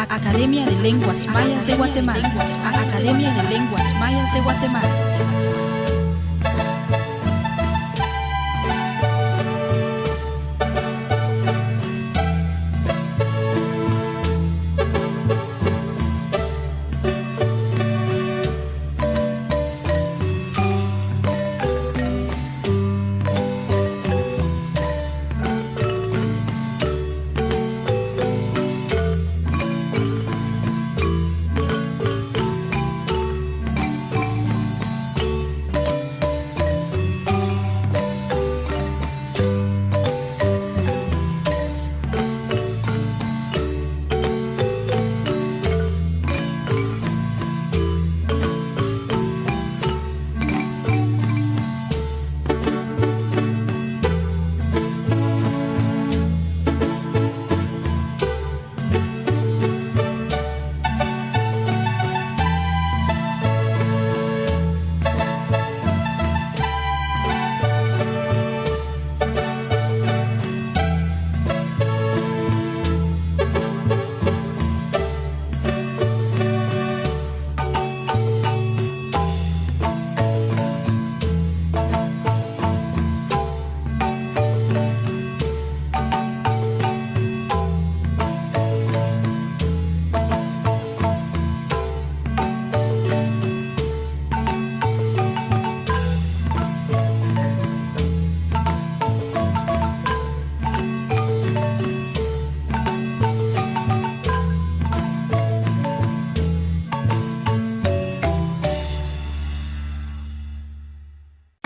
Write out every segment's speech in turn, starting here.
Academia de Lenguas Mayas de Guatemala. Academia de Lenguas Mayas de Guatemala.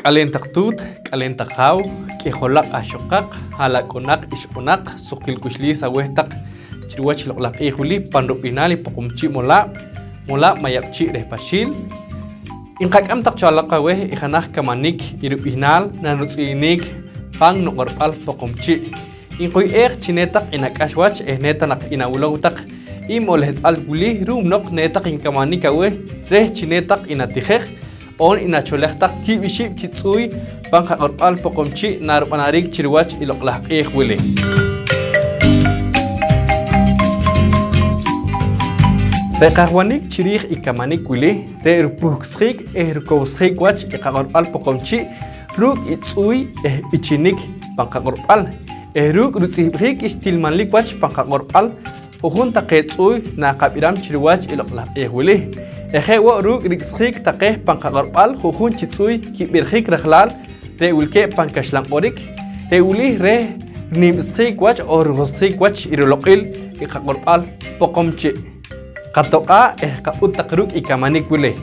Kalentak tut, kalentak haw, kiholak ashokak, halakonak ishonak, sukil kushli sawehtak, chirwach loklak ihuli, pandopinali pokumchi mola mayapchi respashil. Inkakam tak chalakaweh, ihanak kamanik, irupihnal, nanutsinik, pang nokorpal pokumchi. Inkoy chinetak inakashwach, netanak inawulautak, imolet alguli, rumnok netak inkamanikawe, chinetak inatijek. On inacholektak kibiship chitsui bangka korpal pokomchi narupanarik chirwach iloklak wili. Rekahwanik chirih ikamanik wili, re rupuhskik rukowskik wach ikakorpal pokomchi, ruk itsui ichinik bangka korpal, ruk rutsibhik istilmanlik wach bangka korpal, uhun taketsui na kapiram chirwach iloklak wili. Ejewa ruk rikskik takeh pangkakorpal hujun chitsui kibirhik rakhlal re ulke pankashlang orik re uli re nimskik wach or ruskik wach irulokil ikakorpal pokomchi katoka kautak ruk ikamanik wile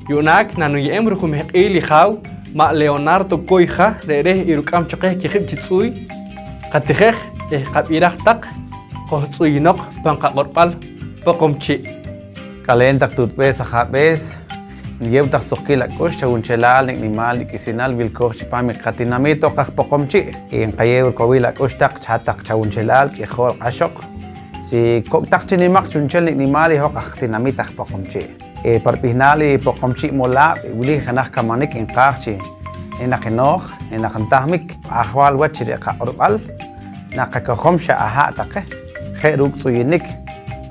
yunak nanuyem rukum hekili khaw ma Leonardo koiha re irukam chokeh kihib chitsui katiheh kabirak tak kohtsui nok pangkakorpal pokomchi. Kalentak tutpes ajapes, llev tak sokil akosh chawunchelal nimal ikisinal vilkoch chipami katinamito kakpokomchi. En kayew kowil akosh tak chatak chawunchelal kihol ashok. Si tak chinimak chunchel nimal ihok katinamita kakpokomchi. Parpihnali pokomchi mola wili hanak kamanik en kakchi. Enakenoch, enakantahmik, ahwal wachiri ka orbal. Nakakohom sha aha take. Heruk suyinik.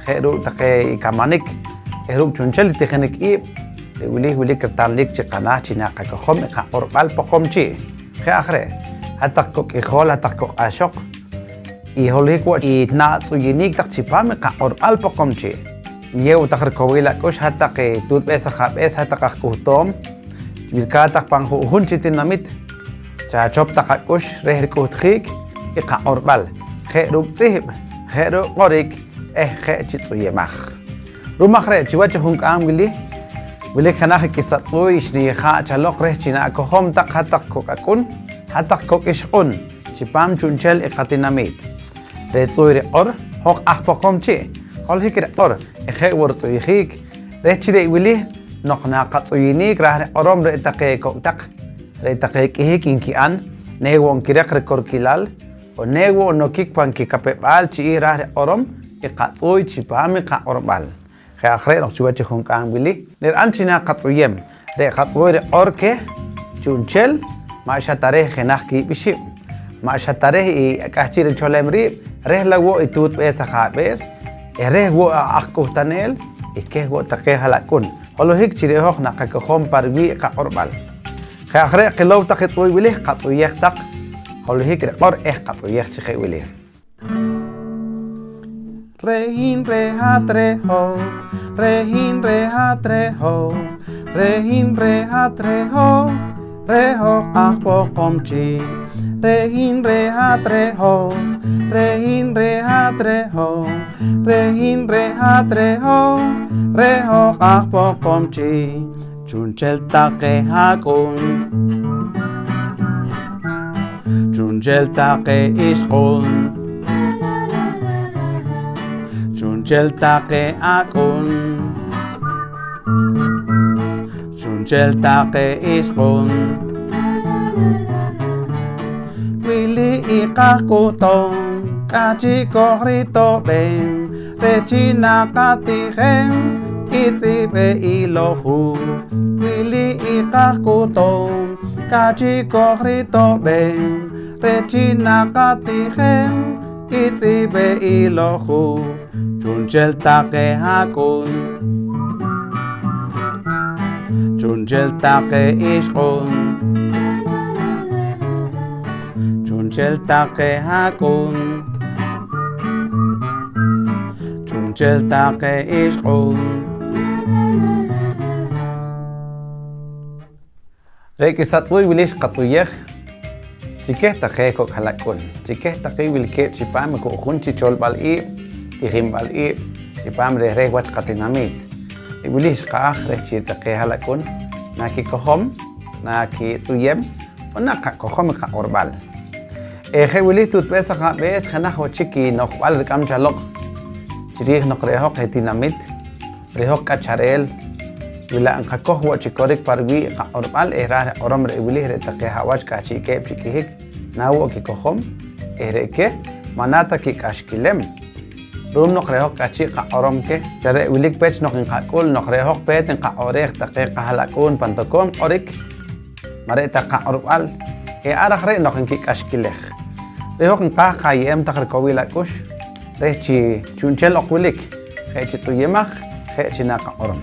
Heruk take kamanik. Eruk chunchel tekenik wili kertalik chikana china kakohom ka orbal pokomchi ke akhre hatak kok ihol hatak kok ashok iholik wa itna tsuyinik tak chipam ka orbal pokomchi yew takher kowila kosh hatak tut besa khabes hatak kuhtom wilkatak panghu hun chitinamit cha chop tak kosh reher kuhtkhik ka orbal khe ruk tsib khe ru qorik khe chitsuyemach rumah re chiwacha hungkam wili kanah kisatui shni kha chalok reh china kohom tak hatak kokakun hatak kokishun chipam chunchel ikatinamit re tsui re or hok ahpokomchi hol hikre or ekhe wor tsui hik re chire wili nokna katsuyinik rah orom re take koktak re take kihik inkian newon kirek re korkilal o newo nokik panki kapepal chi rah orom ikatsui chipam ka orbal akhre nok chuache hongkang bili ner anchina qatsuyem re qatsoi re orke chunchel ma shatare khenakh ki bishim ma shatare i akachir cholemri re lawo itut besa khabes Ere wo akuhtanel ike wo take halakun. Holohik chirehok nakakohom parwi ka orbal. Khare qilaw taqitsoy wili qatsoyek taq. Holohik reqor qatsoyek chikhe wili. Rehin reha treho, rehin reha treho, rehin reha treho, reho ahpo komchi. Rehin reha treho, rehin reha treho, rehin reha treho, reho ahpo komchi. Chunchel take hakun, chunchel take ishkun, chunchel take akun, chunchel take ishkun. Wili ikakutong kachi kohrito ben rechina katihem itzibe ilohu. Wili ikakutong kachi kohrito ben rechina katihem itzibe ilohu. Chunchel take hakun, chunchel take ishkun, chunchel take hakun, chunchel take ishkun. Rekisatui wilish katuyech, chikeh take kok halakun, chikeh take wilke chipam ko khunchi chol bal'i, tihim bal'i, chipam re wach katinamit. Wilish kaach rechi take halakun, naki kohom, naki tuyem, onaka kohom ka orbal. Wili tut besa ka bes khanah chiki nok wal kam chalok. Chirih nok rehok hetinamit, rehok kacharel. Wila ang kakoh wa chikorik parwi ka orbal era oram re wili re take hawaj ka chike chikihik nawo ki kohom ereke manata ki kashkilem rum nok rehok ka chika oram ke tare wilik pech nok ka kul nok rehok pet ka orek take ka halakun pantokom orik mare ta ka orbal arakh re nok ki kashkilech rehok ka kayem takar kowila kush rechi chunchel okwilik rechi tuyemach rechi na ka oram.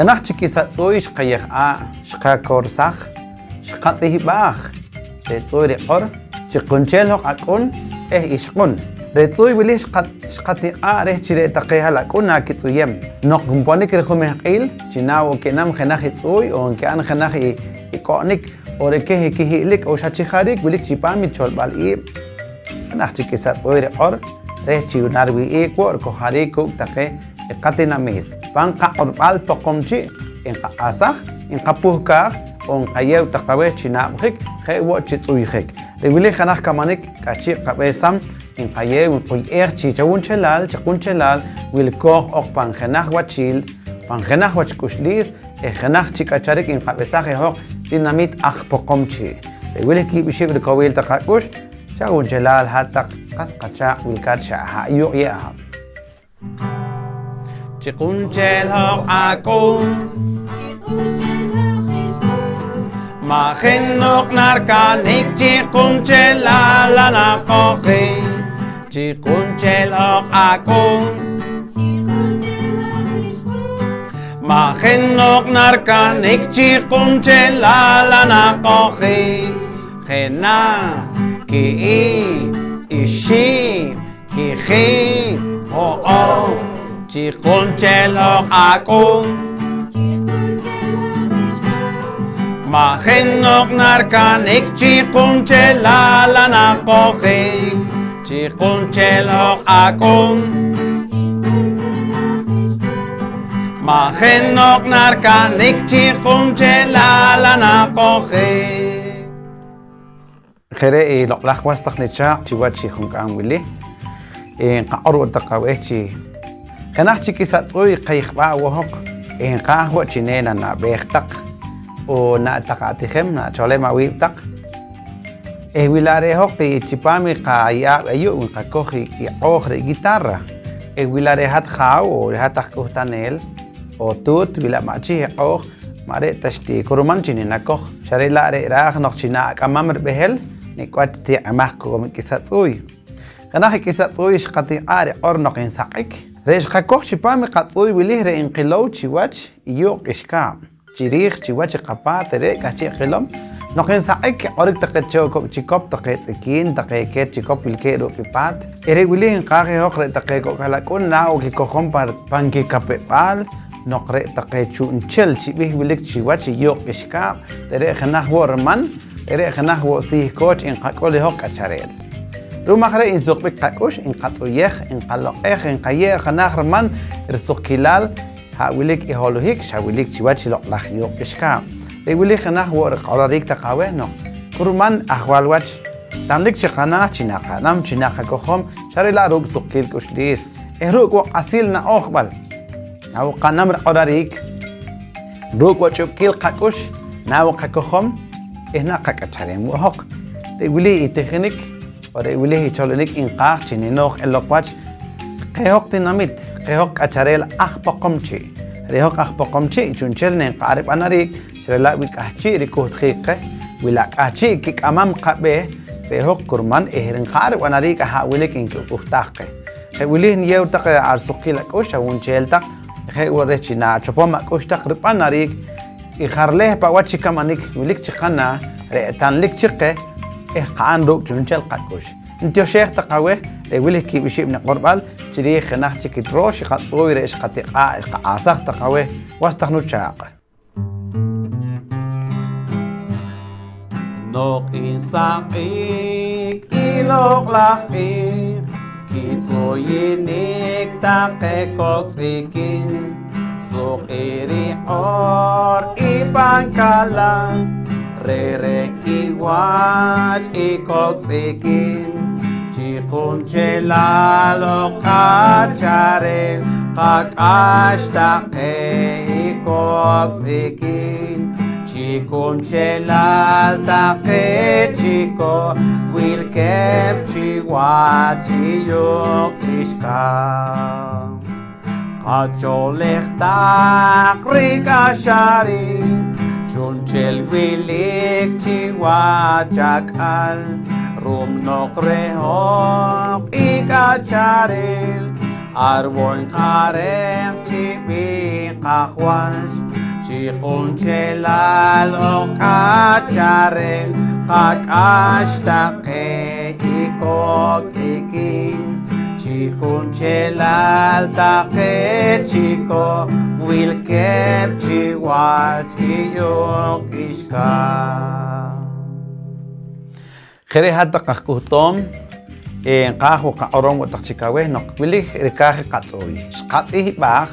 Khanach chikisat soy shqayekh shqa korsakh shqa tsihibakh re tsoy re qor chiqunchel hok akun ishqun re tsoy wili shqati re chire taqeha lakun akitsuyem nok gumponik re khumeh qil chinaw kenam khanach tsoy on kan khanach ikonik ore ke hilik o shachikharik wilik chipami cholbal khanach chikisat soy re qor re chiunarwi ko kharik taqe qatinamit Panka orbal pokomchi en asah en kapuhkar on kayew taqawe chinabrik khewo chitsuyhek rewili khanach kamanik kachi qabesam en kayew qoyer chichawun chelal wil koh ok pan khanach wachil pan khanach wach kushlis e khanach chikacharik en qabesah hok dinamit akh pokomchi rewili ki bishib kowil taqakush chawun chelal hatak qasqacha wil kacha hayu ya Chikunchel hok akun Machinok narkanik chikunchel alana kochi Chikunchel hok akun Machinok narkanik chikunchel alana kochi Chena ki ishi ki ho Chikunchel hok akun Machinok narkanik chikunchel alana kochi Chikunchel hok akun Machinok narkanik chikunchel alana kochi Khere loklach wastak necha chiwachi hunkang wili qaoru taqawechi Khanach chikisat soy qaykhba wohok en qahwa chinena na behtaq o na taqatihem na cholema wibtaq wilare hok chipami qaya ayu qakohi ki okhre guitarra wilare hat khaw o hatak kuhtanel o tut wila machi okh mare tashti kuruman chinena kokh sharela re rag nok china kamamr behel ni kwat ti amaq ko kisat soy Khanach kisat soy shqati ari ornoq insaqik Reis kakok chipame katui wilih re inqilow chiwach yok ishka. Chirih chiwach qapa tere kachi qilom. Noqin saik orik taqecho kok chikop taqet ikin taqeket chikop wilke ro kipat. Ere wilih inqaqi hokre taqeko kalakun na o kikokhom panki kapepal. Noqre taqechu unchel chibih wilik chiwach yok ishka. Tere khanah worman. Ere khanah wo sih coach inqaqoli hok acharel. Rumahre in zokbek kakush in qatuyeh in qaloqeh in qaye khanah man irsukilal ha wilik iholohik shawilik chiwach loqlah yok ishka. Wilik khanah wo qolarik taqaweh no. Kurman ahwalwach tamlik chikana chinaka nam chinaka kokhom sharila ruk sukil kushlis. Ruk wo asil na okhbal. Aw qanam qolarik. Ruk wo chukil qakush na wo qakokhom ihna qakacharem wo hok. Wili iteknik Ore wilih cholonik inqaq chininoj elokwach qehok dinamit qehok acharel aqpoqomchi rehok aqpoqomchi chunchel nen qarib anarik srela wikahchi rikutqiqe wilaqachi kikamam qabe rehok kurman ehrin qarib anarik ha wilik inkuftaqe wilih niyew taq arsuqil akush awunchelta he urechina chopoma kushtaq ripanarik ikharleh pawachikamanik wilik chiqana re tanlik chiqe قان روك جونجل قاكوش انتو شيخ تقاوه ويلي كي بشي من قربال تري خناخ تشكي دروش قد صوير ايش قتقاء قاصخ تقاوه واستخنو تشاق نوق إنساقيك إلوق لاقيك كي صوينيك تاقيكوك سيكين سوق إيري حور إيبان كالان Rere kiwach ikok sikin Chikun chelalo kacharen Kakashtake ikok sikin Chikun chelal take chiko Wilkep chiwach iyok ishka Kacholech tak rikasharin Chunchel wilik chiwachakal Rum nokrehok ikacharil Arwon karek chibi kakwash Chikunchelal okacharil Kakashtake ikok sikin Chikunchelal take chiko Wilkep chiwach iyok ishka. Khere hatta qahkuhtom qahu qaorom utaqchikaweh nok wilih rikah qatsoy. Qatsi bag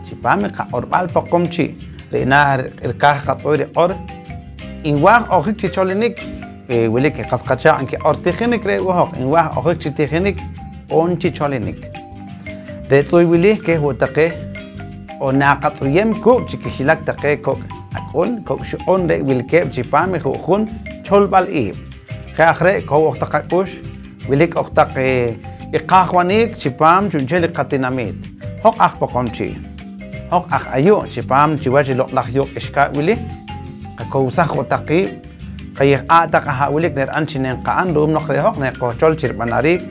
chipame qaorbal poqomchi rina rikah qatsoy riqor inwaq okhik chicholinik wilik qasqacha anki ortikhnik re wahok inwaq okhik chitikhnik on chicholinik. Retsoy wilih ke hutaqe o naqatsuyem kuk chikishilak taqe kok akun kok shuon de wilkep chipame khun cholbal i khare ko oqtaqakush wilik oqtaqe iqahwanik chipam chunchel qatinamit hok aqpoqomchi hok ayu chipam chiwach loqlaq yok ishka wili ko sakh otaqi qayh ataqa wilik ner anchinen qaan rum noqre hok ne ko chol chirbanarik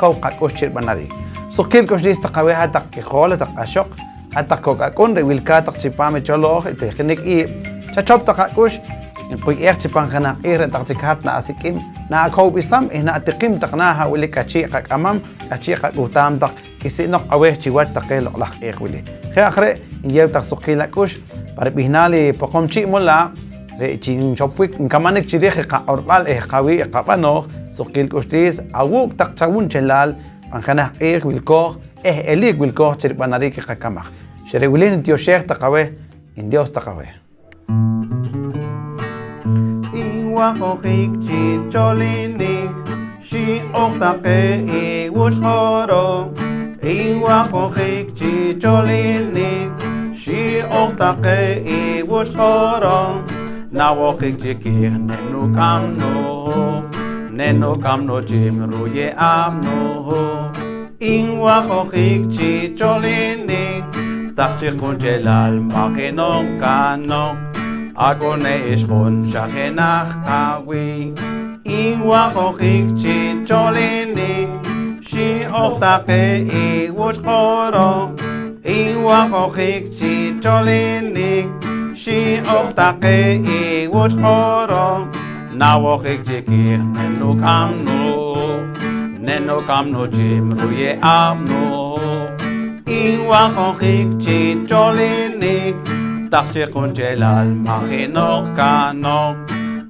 ko qakush chirbanarik sukil kosh dis taqawe hataq khol taqashok hatta kokakun de wilka taqchipame cholo teknik I chachop taqakush in qoy erchipan khana taqchikat na asikim na khob isam ihna atiqim taqnaha wilika chi qamam achi qagutam taq kisinoq aweh chiwat taqel laq wili khe akhre yew taqsuqilakush par bihnali poqomchi mulla re chin chopwik kamanik chirih qaorbal qawi qabano suqil kushtis awuk taqchawun chelal ankhana wilko elik wilko chirbanarik qakamah Sherewilin intio sheikh taqawe indios taqawe Iwaqoqik chicholinik Shi oqtaqe iwushqoro Iwaqoqik chicholinik Shi oqtaqe iwushqoro Nawoqik chikih Nenu kamno chimruye amno Iwaqoqik chicholinik Taqchikun chelal makinong kanong Agone ishkun shakenach kawi Iwaqoqik chicholinik Shi Shi'ochtake iwush choro Iwakochik chicholinik Shi'ochtake iwush choro Nawochik chikir Neno kamno jimruye amno Iwakochik chicholinik Takchikun jelal machinok kanok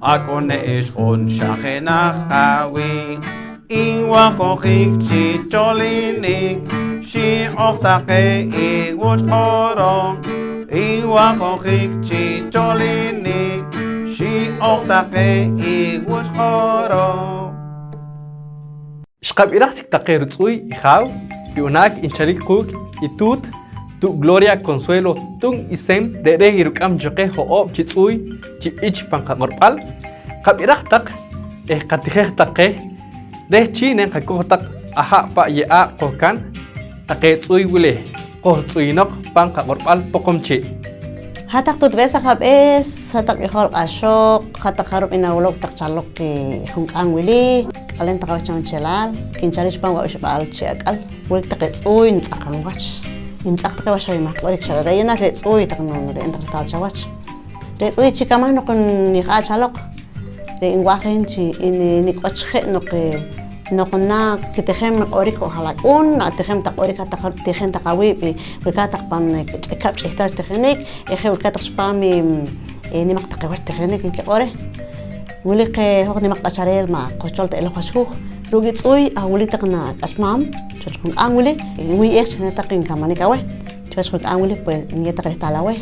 Akone ishon shachenach awi Iwakochik chicholinik Shi'ochtake iwush choro Iwakochik chicholinik Shi'ochtake iwush choro Shqab irachik taqe rutzui ijaw Yunak inchalik kuk itut Tu Gloria Consuelo tung isem de irukam joke hoob chitsui chi ich pankaqorpal qab iraq taq qatijej taqe de chinen qakotak aha pa ya qokan taqe tsui wile qohtsuinok pankaqorpal poqomchi hatak tut besa khab es hatak ihol ashok hatak harub inawlok tak chalok ki hungkang wili alen taqaw cham chelal kincharish pang wa ishbal chekal wik taqe tsui ntsaqan wach intsaqtaqe washay maqorik shalada yunak le tsui taqnon le entar tal chawach le tsui chikama no kun iqa chalok le inwajen chi ni qochhe no que no qna kitejem orik o halak un atejem taqorik taqar tejen taqawi bi wika taqpan ikap chihtaj tejenik eje wika taqspami ni maqtaqe wach tejenik inke ore wili que hok ni maqacharel ma qochol te lo khashukh rugi tsui awli taqna asmam chukun anguli wi ex ne taqin kamani kawe chukun anguli pues ni taqre talawe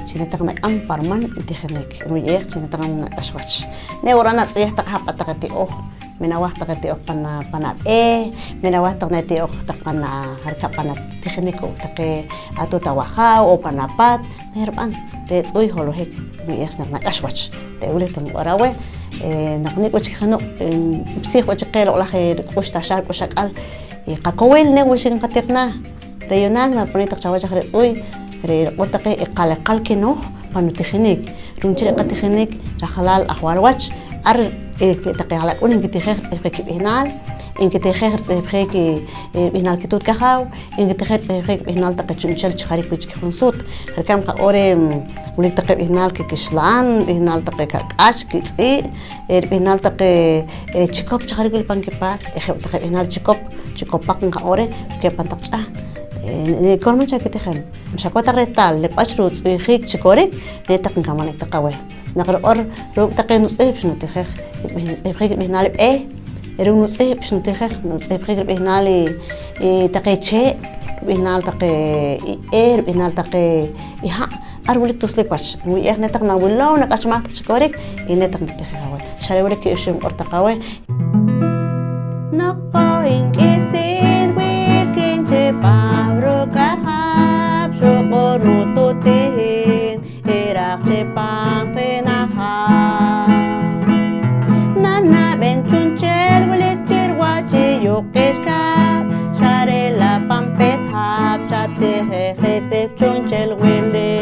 chine taqna am parman tejenik wi ex chine taqna ashwach ne orana tsih taqha taqati o minawah taqati o pana minawah taqnati o taqana harka pana tejeniko taqe atu tawaha o panapat nerban le tsui holohek wi ex na ashwach le wili tan orawe نقنيك وجه خنو بسيخ وجه قيل ولا خير وش تشارك وش قال قاكويل نه وش نقتقنا ريونان نبني تقشوا وجه رسوي ري وتقي قال قال كنوخ بنو تخنيك رونجر قتخنيك رخلال احوال وجه ار تقي على اون انك تخير صيفك بهنال انك تخير صيفك بهنال كتوت كخاو انك تخير صيفك بهنال تقي تشنشل تخريك وجه خنصوت هركم قوري ولي تقي بهنال كشلان بهنال تقي كاش كيصي بهنال تقي تشيكوب تخريك البانكبات تقي بهنال تشيكوب باكن قوري كيبان تقشا كل ما شاكي تخم مش هكو تغريتال لباشروت ويخيك تشيكوريك ليتقن كمان تقوي نقر اور روب تقي نصيب شنو تخخ نصيب خيك بهنال بايه رو نصيب شنو تخخ نصيب خيك بهنال تقي شيء بهنال تقي اير بهنال تقي يها أرولك تسلك وش وياه نتقنا ولا ونقاش ما تشكرك ينتقنا تخاوي شاري ولك يشم أرتقاوي نقاين كيسين ويكين جبام ركاب شقرو توتين إراق جبام فيناها نانا بنتون جل ولك جرواجي يوكيش كاب شاري لا بامبت هاب جاتي خيسيب جون جل ولي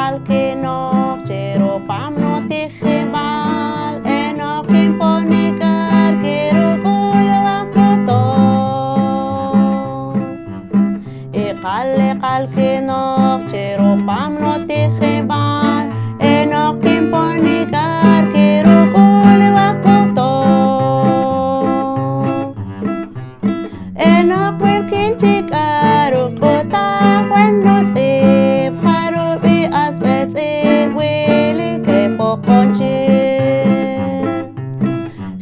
kalkinok chero pamno tikhibal enokim ponikar kirukul wakuto ikale kalkinok chero pamno tikhibal enokim ponikar kirukul wakuto enok wilkin chikaru kota kwendo tsip harubi asbetsip wili krepo konchi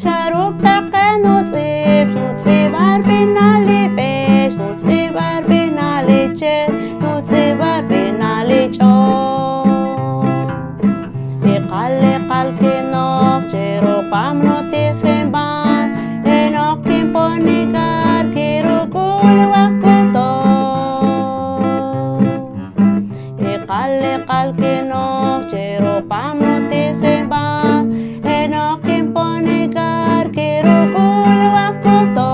sharuk takenu tsip nutsip arbinali pesh nutsip arbinali che nutsip arbinali cho ikale kalkinok chero pamno tikhimban enokim ponikar kirukul wakuto ikale kalkinok chero pamno tikhimban enokim ponikar kirukul wakuto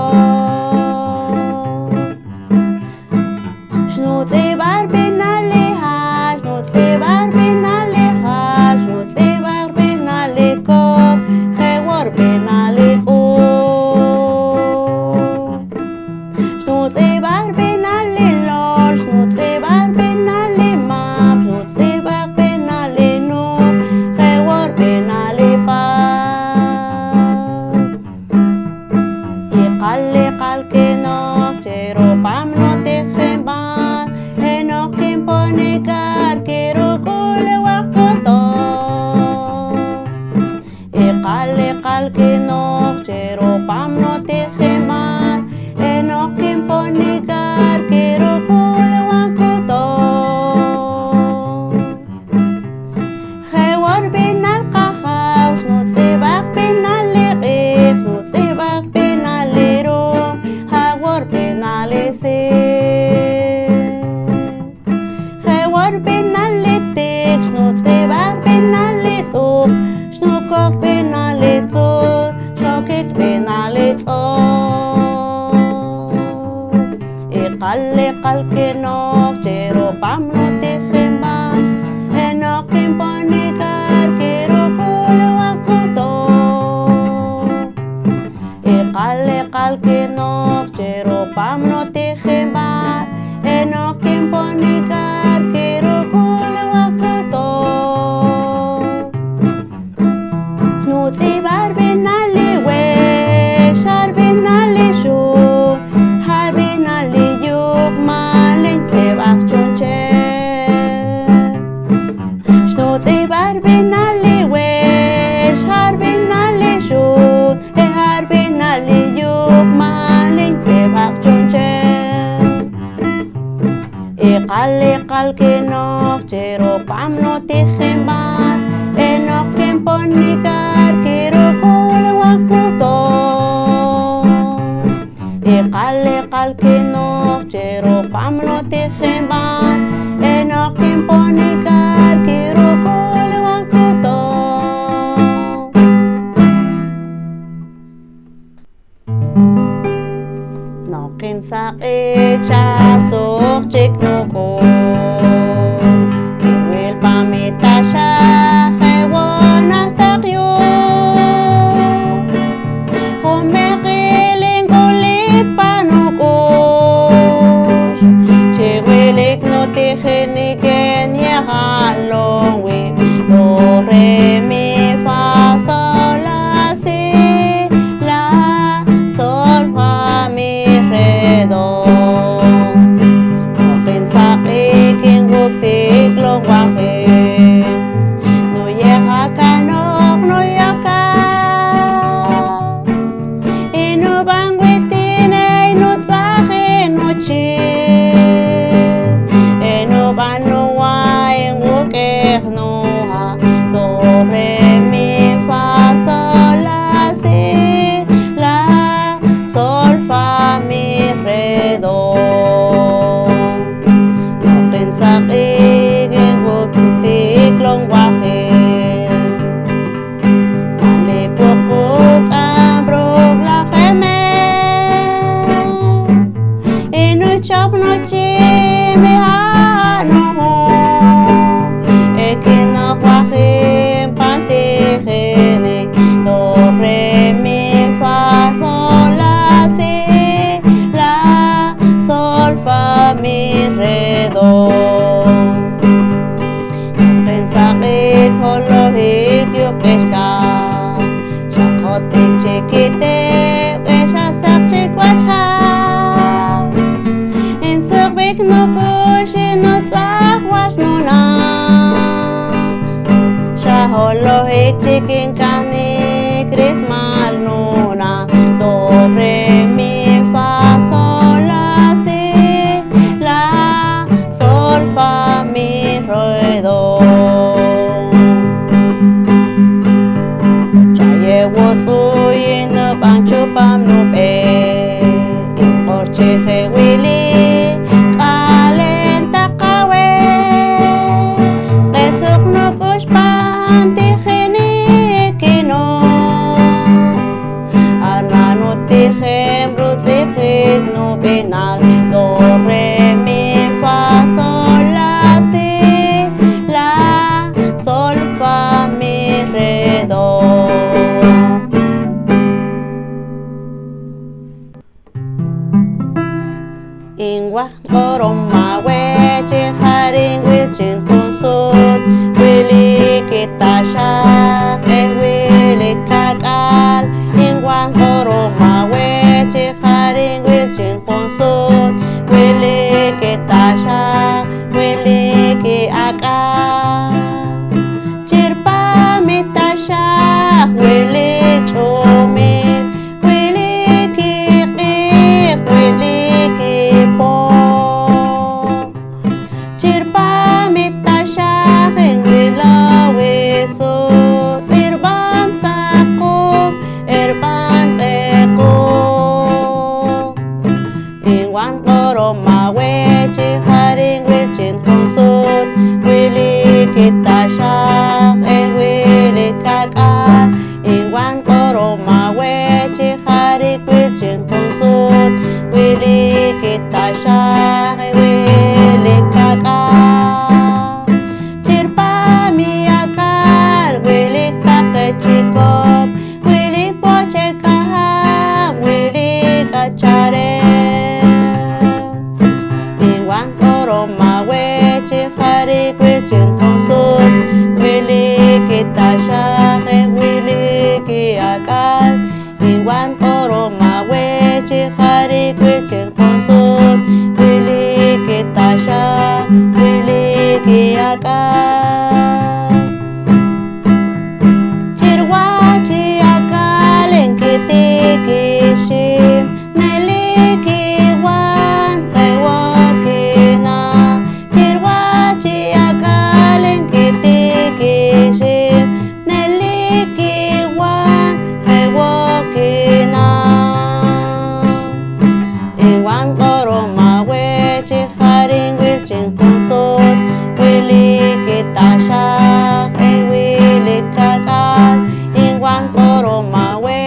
snutsip arbinali hash snutsip arbinali hal snutsip arbinali kok khewar binali ko snutsip arbinali lor snutsip arbinali map snutsip arbinali nuk khewar binali pa ikale kalkinok chero pamno tikhimban enokim ponikar kirukul wakuto ikale kalkinok chero pamno tikhimban enokim ponikar kirukul wakuto khewar binal kakhaw snutsibak binali qib snutsibak binali rum hawar binali sin khewar binali tik snutsibak binali tuk snukok binali tur shokik binali tzor ikale kalkinok chero pamno tikhimban enokim ponikar kirukul wakuto ikale kalkinok chero pamno tikhimban enokim ponikar kirukul wakuto snutsip arbinali wesh arbinali shuk harbinali yuk malin tsibak chunche snutsip arbinali wesh arbinali shuk harbinali yuk malin tsibak chunche ikale kalkinok chero pamno tikhimban enokim ponikar kirukul wakuto ikale kalkinok chero pamno tikhimban enokim ponikar kirukul wakuto nokin sakik shasok chiknuko iwil pamita siya hewan at takyo kumikiling kulit panukos chiwilik no tikhiniken yahalong wip do re mi fa sol la si la sol fa mi re do nokin sakik ing buktik long wakil kite esa sak chikwacha en sakbek no kushi no tsahwas no na Shaholo hik chikin kani krismal no na do re mi fa sol la si la sol fa mi re do wo tsuyin no bancho pam no pe in orche he wili kalenta kawe resok no kuspan ti khini kino arnano ti khem rutsi khit no penal do re mi fa sol la si la sol fa mi re do Ingwah orom mawe haring wilchin kunsut wili kita syak wili kakal Ingwah orom mawe haring wilchin kunsut wili kita syak wili ki akal Cirpa mita syak wili chumil wili ki qik wili ki po Cirpa mita syaking wilawisu Sirban sakum irban teko Ingwan korom mawe haring wilchin kunsut wili kita syak wili kakal Ingwan korom mawe haring wilchin kunsut wili kita syak wili kakal Cirpa miakal wili takechikop wili pochekaham wili kacare Ingwan korom mawe haring wilchin kunsut wili kita syak wili kiakal Ingwan korom mawe haring wilchin kunsut wili kita syak wili kiakal Cirwa ciakal yang kiti kishim neliki wan khewakina Cirwa ciakal yang kiti kishim neliki wan khewakina Ingwan korom mawe haring wilchin kunsut wili kita syak wili kakal Ingwan korom mawe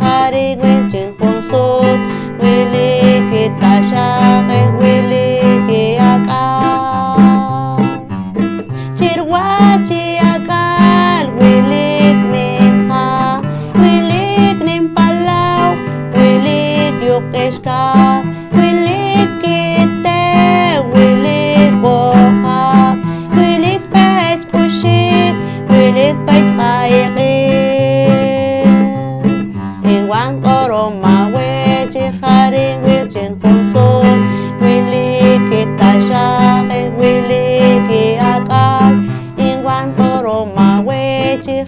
haring wilchin kunsut wili kita syak wili kiakal Cirwa ciakal wilik nimha wilik nimpalaw wilik yukiska wilik kite wilik boha wilik pech kushik wilik pech sayiqin Ingwan korom mawe haring wilchin kunsut wili kita syak wili kiakal Ingwan korom mawe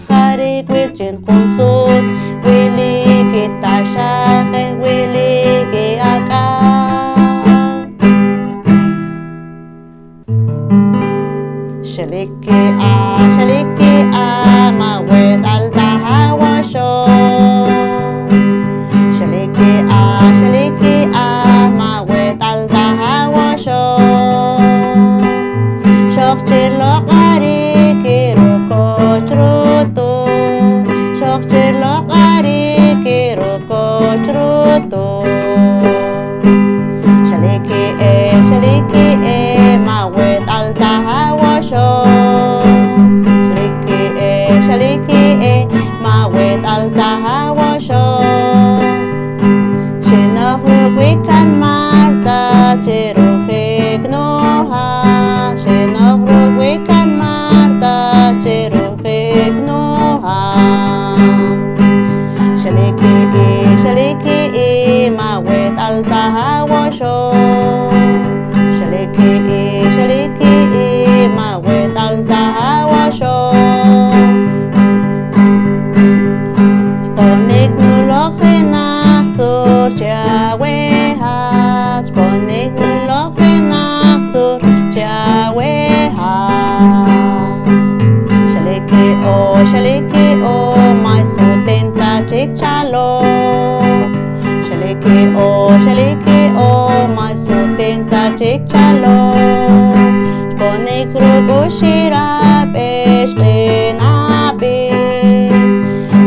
haring wilchin kunsut wili kita syak wili kiakal Shaliki mawe talta hawasho Shaliki mawe talta hawasho Shok chilok ari kiruko chruto Shok chilok ari kiruko chruto Shaliki mawe talta hawasho shaliki mawet altahawasho shaliki mawet altahawasho sponik nulokhenach zur jawehat sponik nulokhenach zur jawehat shaliki o mai sutenta chik chalo shaliki o mai sutenta chik chalo sponik rugushirab eshqinabi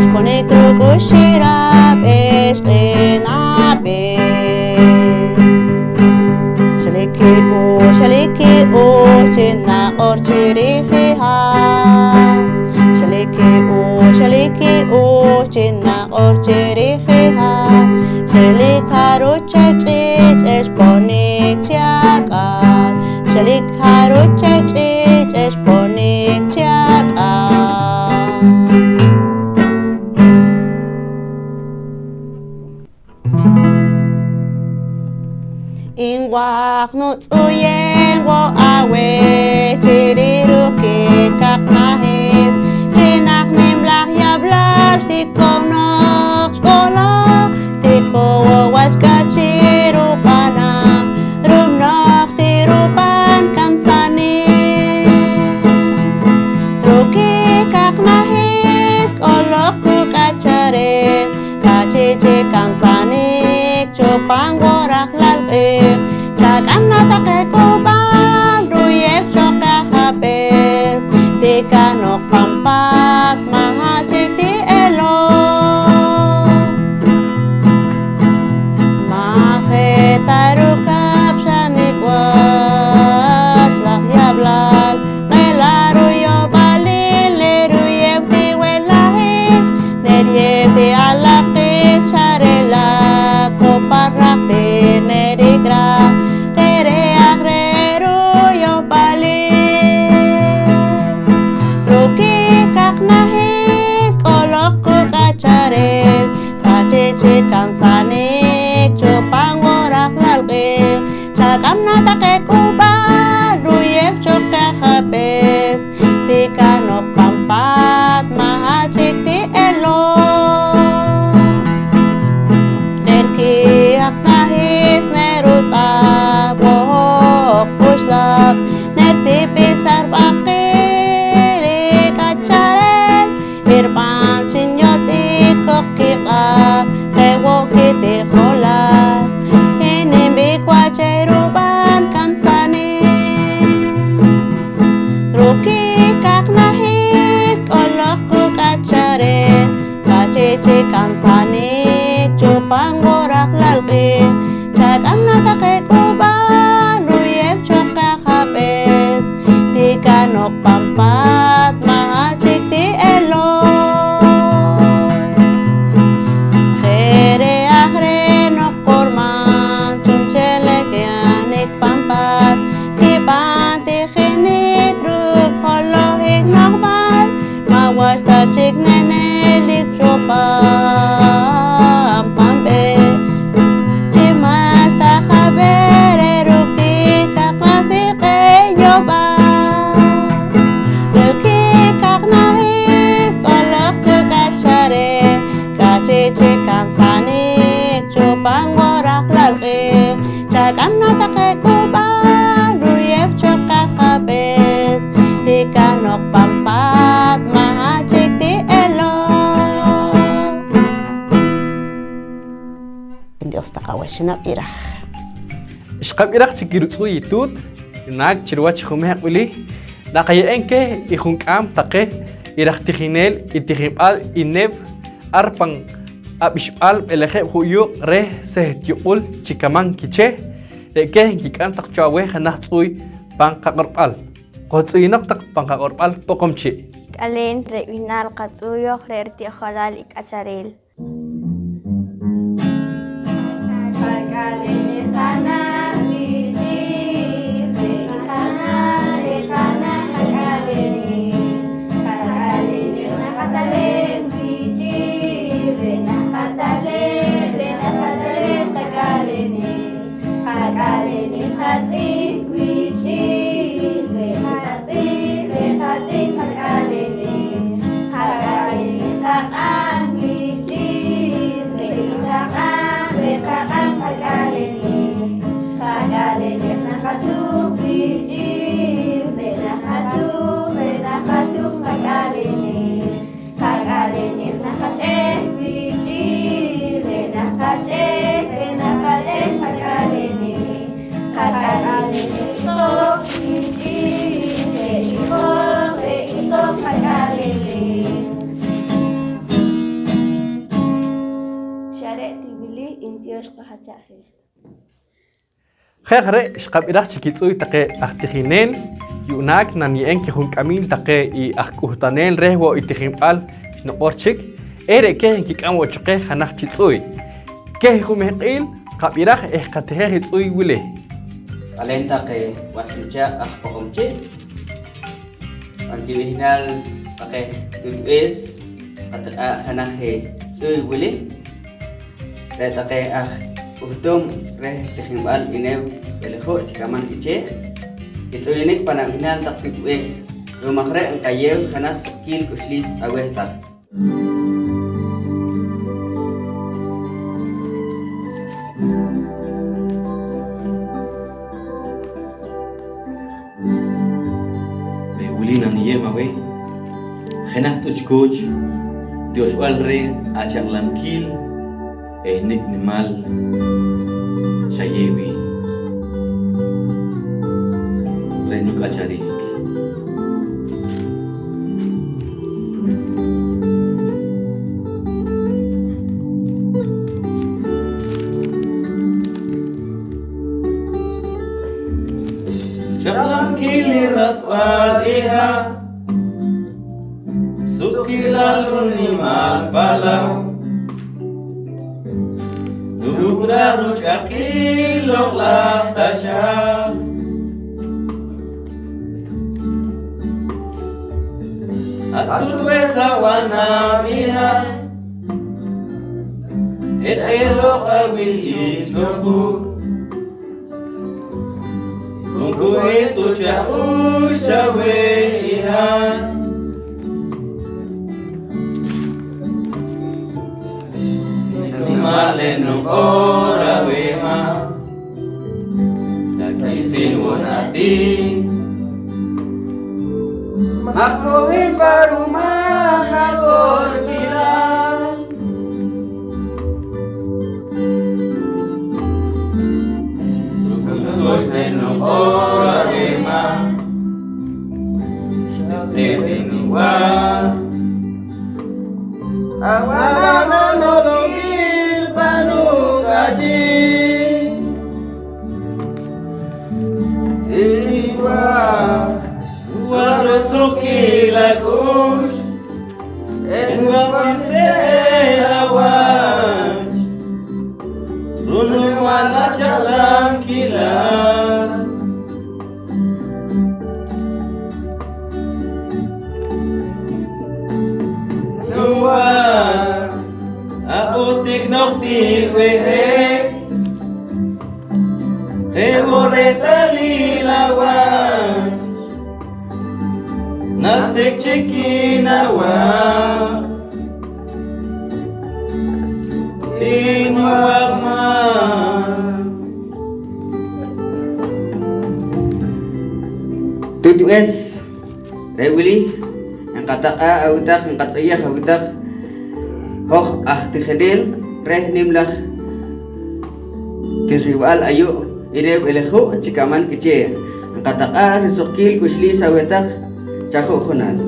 sponik rugushirab eshqinabi shaliki o chinna orchiriha shaliki o chinna orchiriha shalik haruchek sponik chakal shalik haruchek sponik chakal Ingwak no tsuyen wo awe chiriruki kaknahis hinak nimlak yablar sikonok skola tiko was kachirupana rumnok tirupan kansani ruki kaknahis kolok ku kacharin kachichi kansanik chupang worak lalqik chakam natake kuban ruyep choka habes tikanok pampat mahachik ti elo mahetarukap shanikwas lak yablal qelaruyo balile ruyep ti welahis neryep ti alaqis sharela koparak ti nerigra tere agreru yo balis ruki kaknahis kolok ku kacaril kacici kansanik cupang worak lalqik cakam natake kuban ruyep cuka habis tikanok pampat mahacik ti elo aknahis nerutzab wohok puslab netipisar bakili kacaren irpan cinyoti kokikab hewo kiti kholat inimbik wajeruban kansani ruki kaknahis kolok ku kacaren kacici kansani cupang worak lalqik cakam natake kuban ruyep choka habes tikanok pampat mahacik ti elo khere akhre nok korman chumchelek yanik pampat kiban ti khinik ruk holohik nokban mawas tachik nenelik chupam pampe cimas tak habere ruki kakmasike yoba ruki kaknahis kolok ke kacare kacici kansanik cupang worak lalqik cakam natake kuban ruyep choka habes tikanok pampat mahacik ti elo Dios takawashinap irah Ishqab irak chikirutsui itut nag chirwach khumeh uli nakaya enke ihunkam take irak tihinel itihibal ineb arpang abishal elege huyu re sehyul chikaman kiche leke hikam takchawe khanah tsui pangkaqarbal qotsuinak tak pangkaqarbal pokomchi Alin rewinal katsuyo rerti khalal ikacharil Katalen, Cari tibili intios kahacahil. Khare shqab iraq chikitsuy taqe aqtijinen yunak nanien ki jun kamin taqe I aqquhtanel rehwo itijinqal noqorchik ere ke ki kamwo chqe khanaq chitsuy ke jumehqil qab iraq qatejej itsuy wile Alenta que wastucha akpomche antivihinal pakai tutues kata hanahe tsui wili reta ke utum reh tihimbal inem eleho cikaman kice itu ini panahinal tak tutues rumah re angkayew hanak skill kuslis aweh tak Mawe, henah tuch coach, Dios walre acak lamkil, nik nimal, sayewi, renuk acarik. Jalan kili raswadiha Suki lalu nimal balau Dubra rucaki lok laptasha Atut wesawana mihan Et elok awil itlobu Nunggu itu jauh cawehan Malenu ora wema Dakisin wonati Makohin baru mana korkilan Malenu ora wema Letini wa Awana nolongil panu gaji Tiwa Warusuki lagush En wachise lawaj Runu wala jalan kilan Aku tiknok tikwe Hemore talilawas Nasik cikinawa Tinuwagma tutues rewili yang kata autak yang kata iya autak hoh tikhedel reh nimlah tiriwal ayo ire belehu cikaman kece yang kata rizukil kusli sawetak caho khunan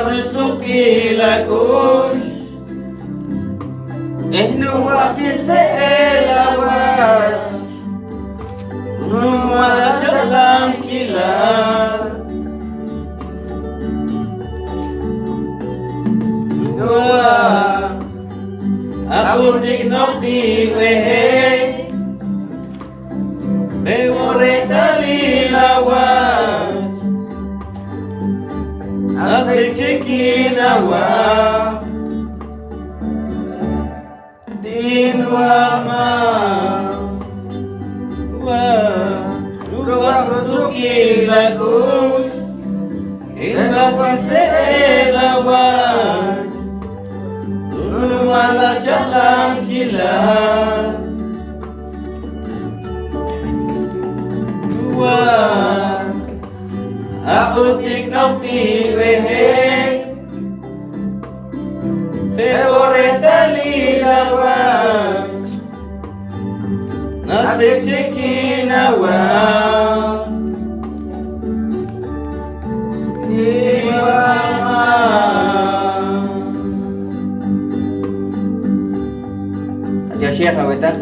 Risuki lakush Nuwati seelawat Nuwala jalan kilat Nuwa Aku tiknok tikwehe Bewore dalilawat Asik cikinawa Tinwama Ruang rusuki lagush Inbaci seelawat Tunumala jalan kilat Aku tiknok tiwehe Heboreta Nasib cikinawa Iwaha Adio Syekh awetak.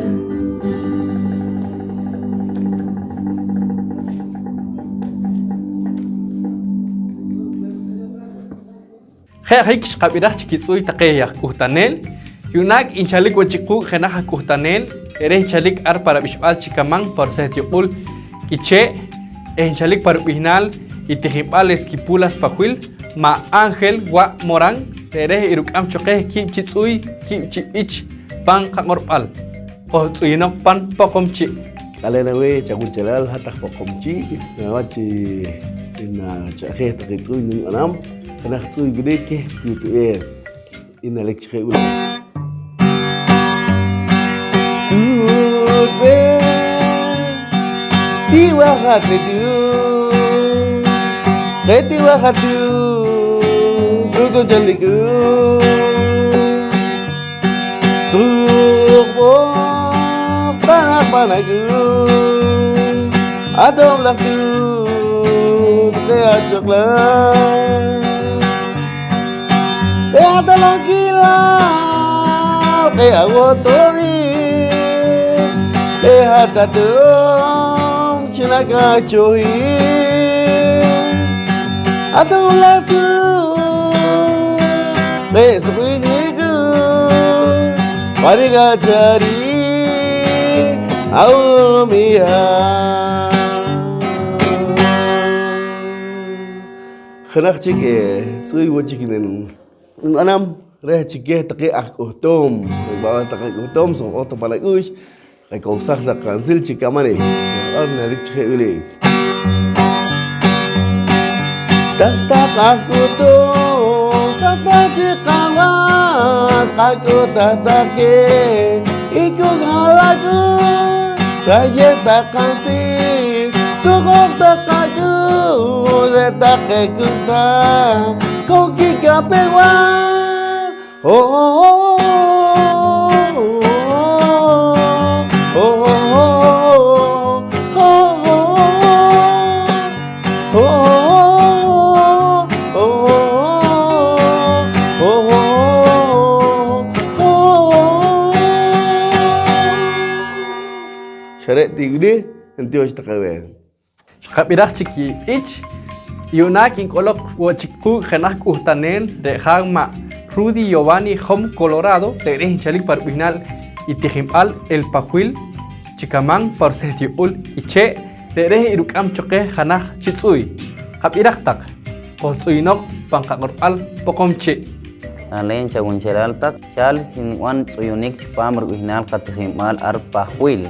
Khayk qabidah chikitsuy taqeya kuhtanel yunak inchalik wachiku khenaha kuhtanel ere inchalik ar para bishbal chikamang por setiul kiche inchalik para bihnal itihibal eskipulas pahuil ma Ángel wa morang ere irukam choke kim chitsuy kim chich pan kamorpal o tsuyinok pan pokomchi kalena we chagun chelal hatak pokomchi nawachi ina chahe takitsuy ning anam kana tsuy gudeke tutues ina lekche ul tutbe tiwa hatu tiwa hatu tutu jaliku subo tanah panaku adom laku keacoklah Teata lagila, kaya wotori, teata dong, cinaga cuy, atau lagu, besok niku, mariga cari, awmiha. Kenak cike, cuy wajikinen. Anam reh cike take utom bawa take utom so auto palagus kay kausak na cancel cika mane ar nalik cike uli tak aku to tak cikawat aku tatake iku ngalaku kaya tak kasih sokok tak aku retake kuda koki kapewa oh syarat tigde nanti harus takawe qabidah chiki ich yunak inkolok wachiku khenak uhtanel de hagma Rudy Giovanni Home Colorado de inchalik par bihnal itihimal el pahuil chikamang par setiul iche de irukam choke khanah chitsuy qabidah tak potsuyinok pangkaqorpal pokomche Alen chagun cheral tak chal hinwan tsuyunik chipamar bihnal qatihimal ar pahuil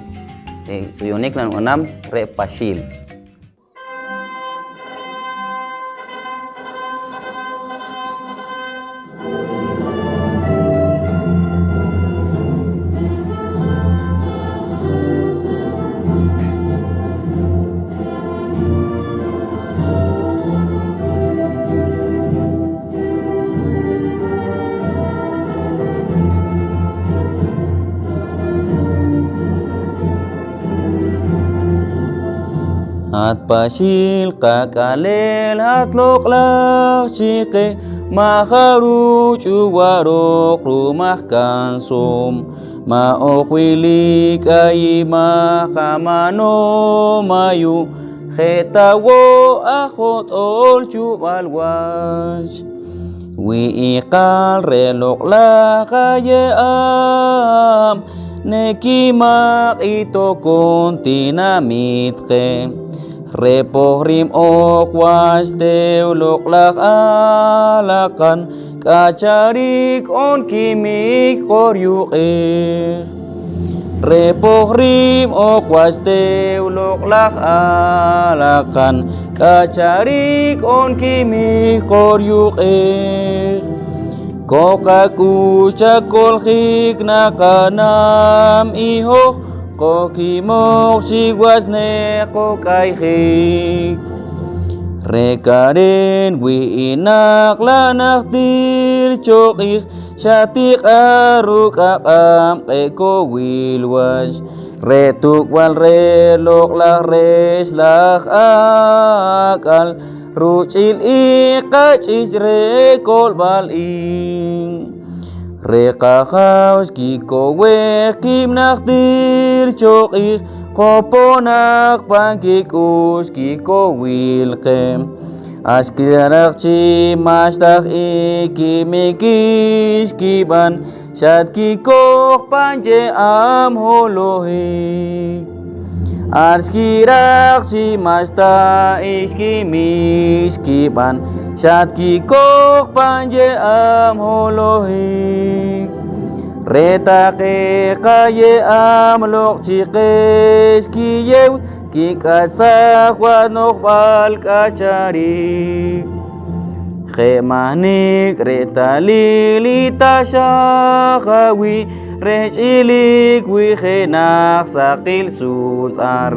de tsuyunik lan onam re pashil At pasil kakalel at loklak chike makharu chuwarok rumah kansum maokwili kay makamano mayu khetawo akhot ol chubalwas wi iqal relokla kayam nekimak ito kontinamit Repohrim okwas teuloklak alakan kacarik on kimik koryukir Repohrim okwas teuloklak alakan kacarik on kimik koryukir Kokaku cakol khik nakanam ihok Koki mok sigwas ne kokai khik Rekaren wi inak lanak dir choqih shatiq aruk aqam eko wilwash retuk wal relok lah res lah akal rucil iqachich rekol balin Rekahaus kiko weh kim naktir choqih Koponak pangkikus kiko wilkem Askirak chi mastak ikimikis kiban Syat kikok panje am holohik Askirak chi masta iskimis kiban Syat kikok panje am holohik Reta ke kaye am lok chikes kiyew Kikasak wanok bal kacarik Khemanik reta lilita syakawi Recilik wi khenak sakil susar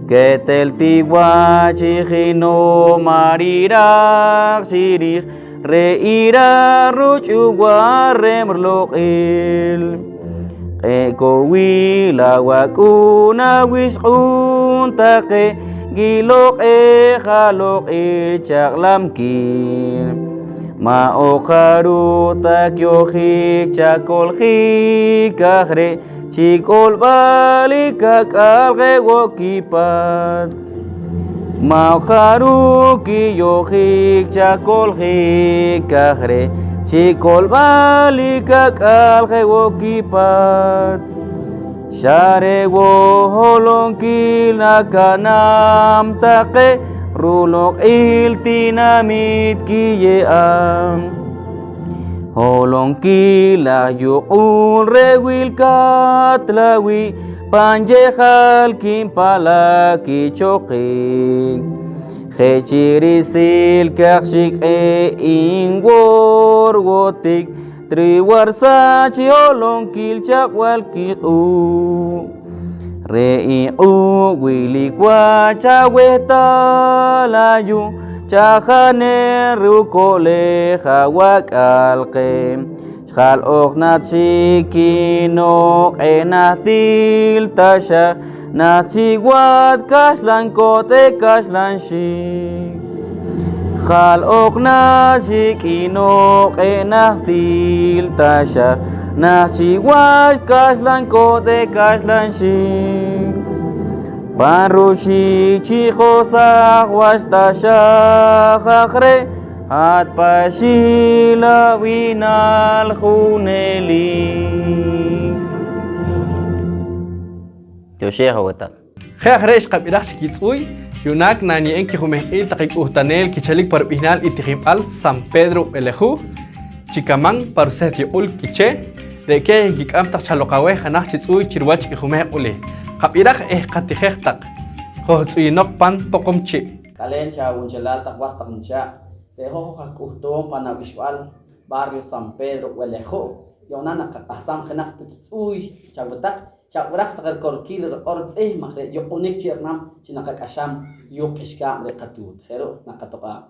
Ketel tigwa cikhino marirak sirih Reira rucu guare merlokil Eko wilawakuna wis'un take Gilok khalok caklamkin Ma'okaru tak yokhik cakol khikakre Cikol balikak alge wokipat Ma'okaru ki yokhik cakol khikakre Cikol balikak alge wokipat Share wo holong kil nakanam take Rulok iltinamit kiye am Holong kila yuqul rewil katlawi Panjehal kimpala ki choqik Khechirisil kakshik ingwor wotik Triwarsa chi holong kil chakwal kiku Rei'u wilikwa chaweta layu Chahane rukole hawak alqem Shal oknat shikinok enatil tashak Natsigwat kashlan kote kashlan shik Shal oknat shikinok enatil tashak Natsigwat kashlan kote kashlan shik Parushi chihosak wastashakhre Hat pasila winal khuneli Tiosheh hawatak Khakresh qabirak shikitsuy Yunak nani enki khumeh il taqik uhtanel kichalik parbihnal itihim al San Pedro Elehu Chikaman paruseti ul kiche Reke gikam tak chalokawe khanah chitsuy chirwach ikhumeh ule Qabirak qatihektak Hotzuyinok pan pokomchi Kalen cha unchelal tak was tak ncha Reho hakuhtom pana visual barrio San Pedro Elejo Yonana katasam khanah tutsuy chabutak Chaburak takar korkil orz mahre yokunik chirnam chinakakasham yok ishkam rekatut Hero nakatoka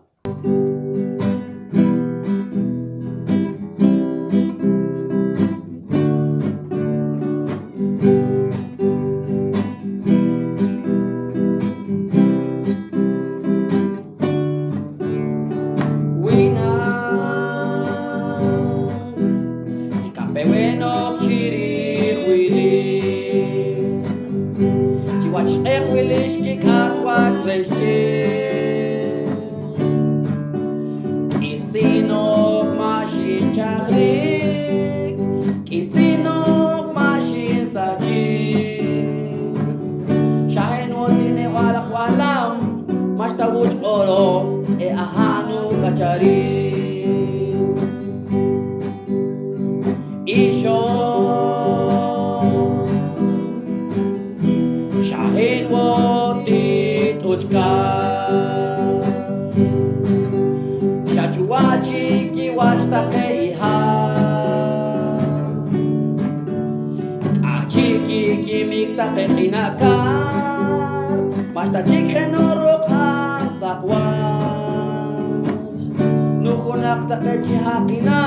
naqtaqet haqina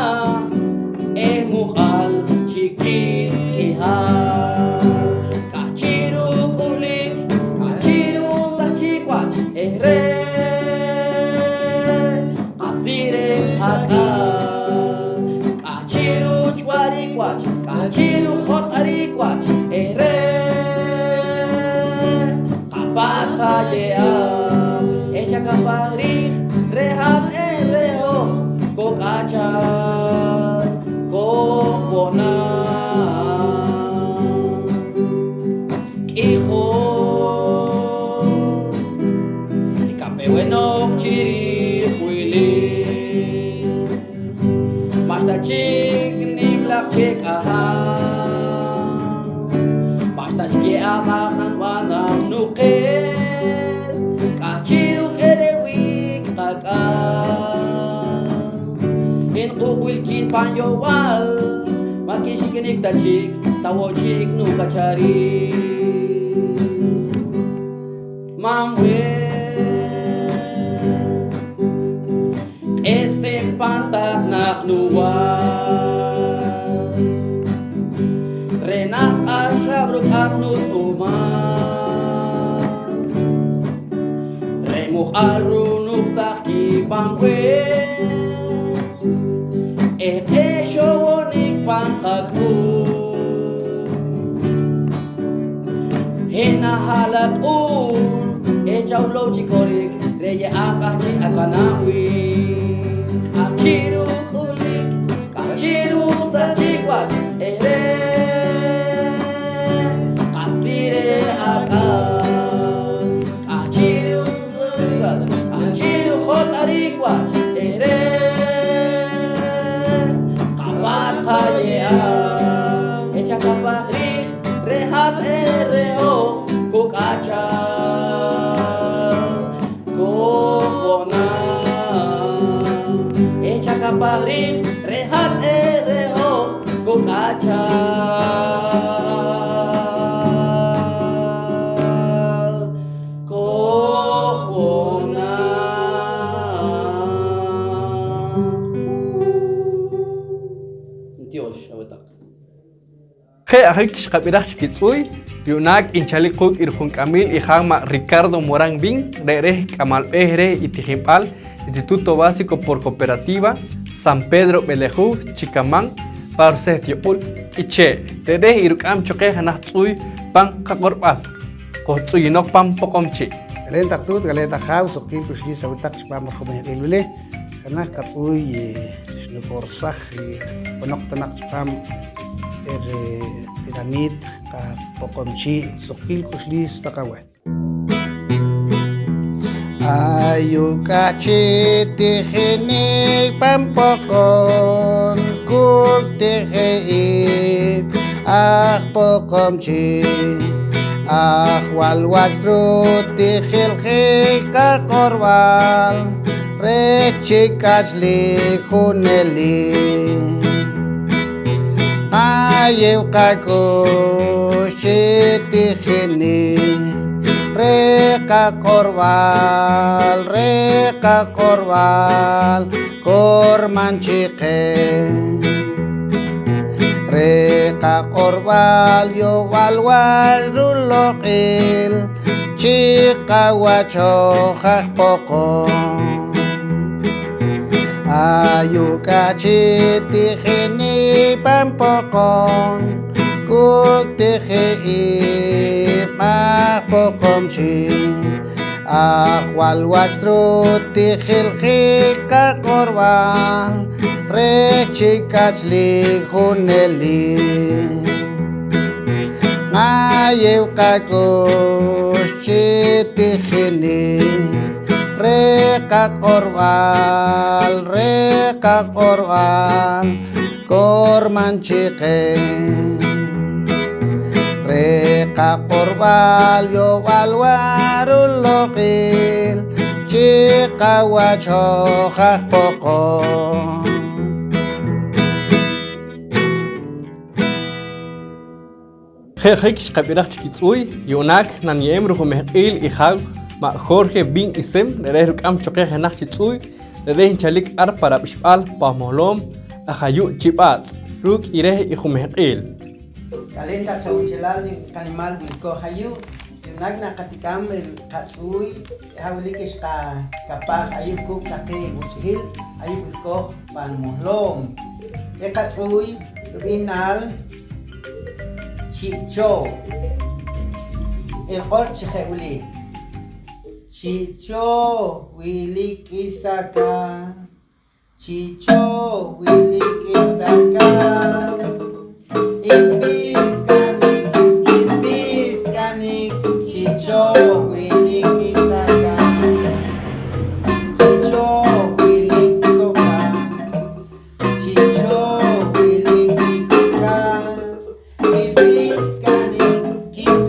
muqal chiquit iha kachiru kulik kachiru sachikwat re qasire haka kachiru chwarikwat kachiru khotarikwat re qabaka ya echa kafarik rehat reho kokacha Kobona Kiho Ikape wenok chiri huili Basta chik niglak chik aha Basta chike amak nan wanam nukes Kachiruk erewik kaka Wilkin panyowal makisikinik tachik tawo chik nu kachari mamwe esem pantak nak nuwas renat ashabruk aknut umar remuk alrunuk sakki pangwe showonik pangkagmu hina halak jaulo chikorik reye akachi akanawi kachiru kulik kachiru sachikwat ere kasire aka kachiru kachiru khotarikwat ere echa kapagrik rehat ereo kukacha kokona echa kapagrik rehat ereo kukacha Ahik shqabirak shkitsuy yunak inchalikuk irjun kamil ijama Ricardo Morán Bin rereh kamal ehre itijimpal Instituto Básico por Cooperativa San Pedro Belejú Chicamán Parsetiopul Iche rereh irukam choke hanatsuy pan kakorbal kotsuy nok pan pokomchi galen taktut galen takhaw sokil kushki sautak spam khomeh ilule kana katsuy shnukorsah ponok tanak spam Tiramit ka pokomchi sokil kuslis takawe ayu kachi tihini pampokon kul tihi pokomchi walwasru tihil ka korwal rechikasli huneli Ayew kako shitihini reka korwal kormanchike reka korwal yo walwal rulokil chika wacho poko Ayuka chitihini pampokon kuktihi papokomchi walwastru tihilhi kakorwal rechikasli huneli Ayew kakush chitihini reka korwal kormanchike reka korwal yo walwarul lokil chika wacho poko Khek shqabirak chkitsuy yunak nan yemru khomehil ihag ma Jorge Bin Isem neruk am choke hanach chitsuy Rehin chalik ar para bishbal pamolom ahayu chipats ruk ireh ihumehil. Kalenda sa unchelal ni kanimal bilko hayu nagna katikam katsui hawlikis ka kapag ayu ko kake uchil ayu bilko pamolom e katsui binal chicho el qol chheuli Chicho Willy Kisaka Chicho Willy Kisaka Ipis kanik Chicho Willy Kisaka Chicho Willy Koka Chicho Willy Kika Ipis kanik Chicho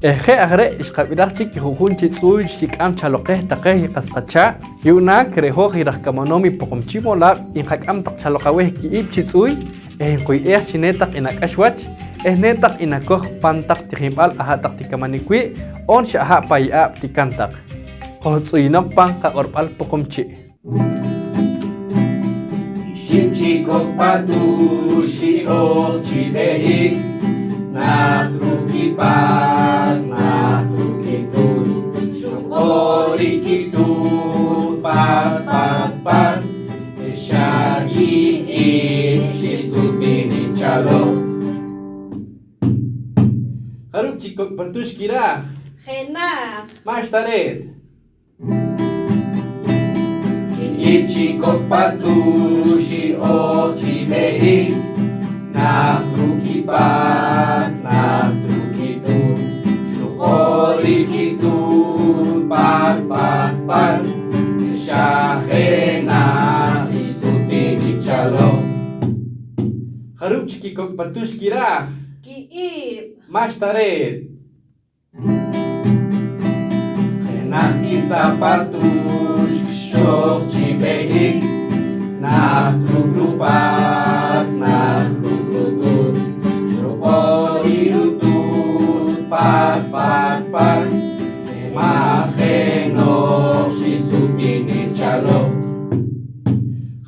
Eje agre ishqabidarchik jujunchi tsuy shikam chaloqeh taqeh qasqacha yuna krejo giraj kamonomi poqomchimola inqakam taq chaloqaweh kiib chitsuy kuy chinetaq inakashwach netaq inakoj pantaq tijimbal ahataq tikamanikwi on shaha payab tikantaq qotsuynaq pan qaqorbal poqomchi Shimchikok patu shi oh chibehik Natrukipat, natrukitut, syukurikitut, pat, Esyagi'im, sisutini calok. Harup cikok bentus kira. Kena. Mas taret. Ki'ib cikok patu, syi'oh cibehik, Natrukipat, natrukitut, syukurikitut, pat, Syahena, sisut chikok patush kira. Kiib. Mashtaret. Genach kisapatush kshok chibehik. Nakrugrupat, nakrugrugut. Shoporiutut, pat, pat, pat. Emachenok shisutinit chalok.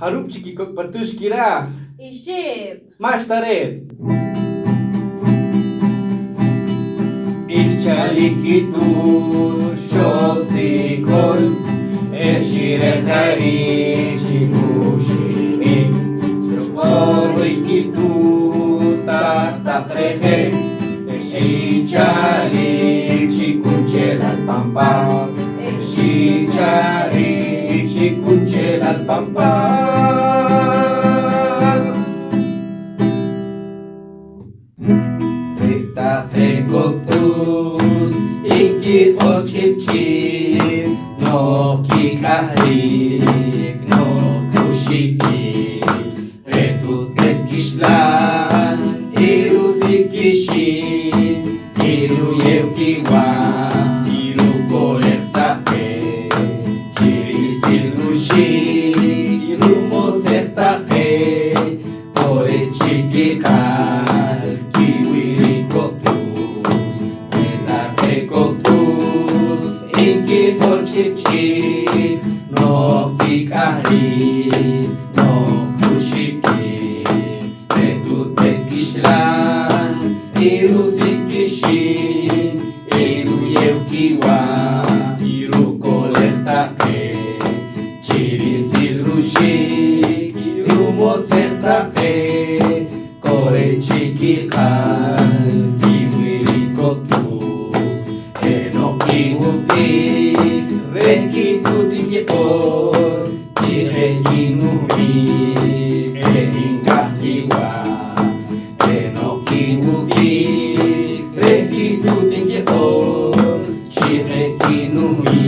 Harup chikok patush kira. Ishib. Mashtaret. Ichalikitur shoksikol. Eshirekari chimushinik. Shokorikitur tatakreje. Eshichalik chikunchelat pampa. Eshichalik chikunchelat pampa. Kotus ikit o chip chip no kikahrik no kushiki retut eskishlan iru sikishin iru yevkiwa iru kolechtape chiri silrushi iru motzechtape ore chikikal kiwi por chip chip no kikahri no kushiki retut eskishlan iru sikishin iru yevkiwa iru kolechtape chiri silrushik iru motzechtape kore chikikal kiwirikotus enokiwutik rekitutik yefor chirekinumi ekingahkiwa enokiwutik rekitutik yefor chirekinumi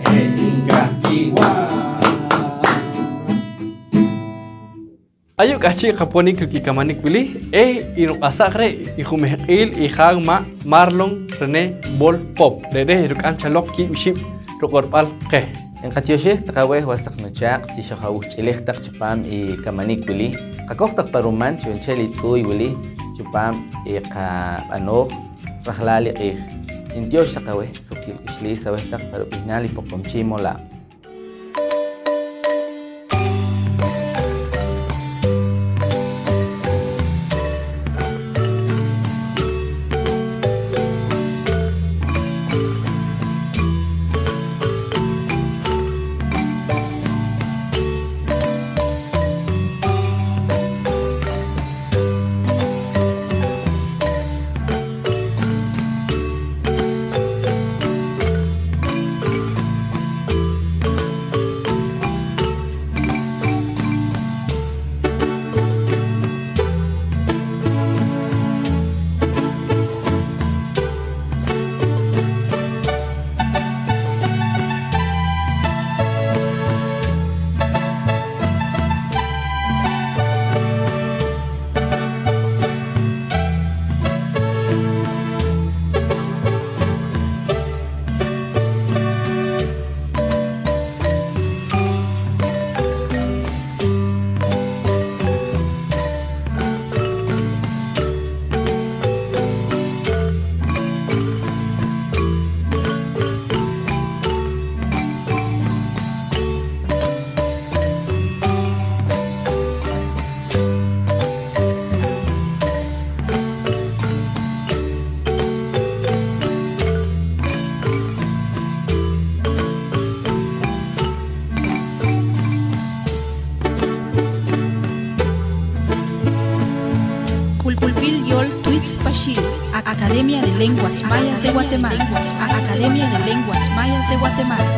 ekingahkiwa. Ayuk achi kaponi kamanik wili inuk asakre ihumehil ihagma Marlon René Bol Pop dede hiruk anchalok ki miship rokorpal ke En katiosheh takaweh wastak nuchak si shahawuh chileh tak chupam kamanik wili kakok tak paruman chuncheli tsui wili chupam ka anok rahlali intiosh takaweh sukil ishli saweh tak paru ihnali pokomchi mola. Culpil Yol Tweets Pashil, Academia de Lenguas Mayas de Guatemala, Academia de Lenguas Mayas de Guatemala.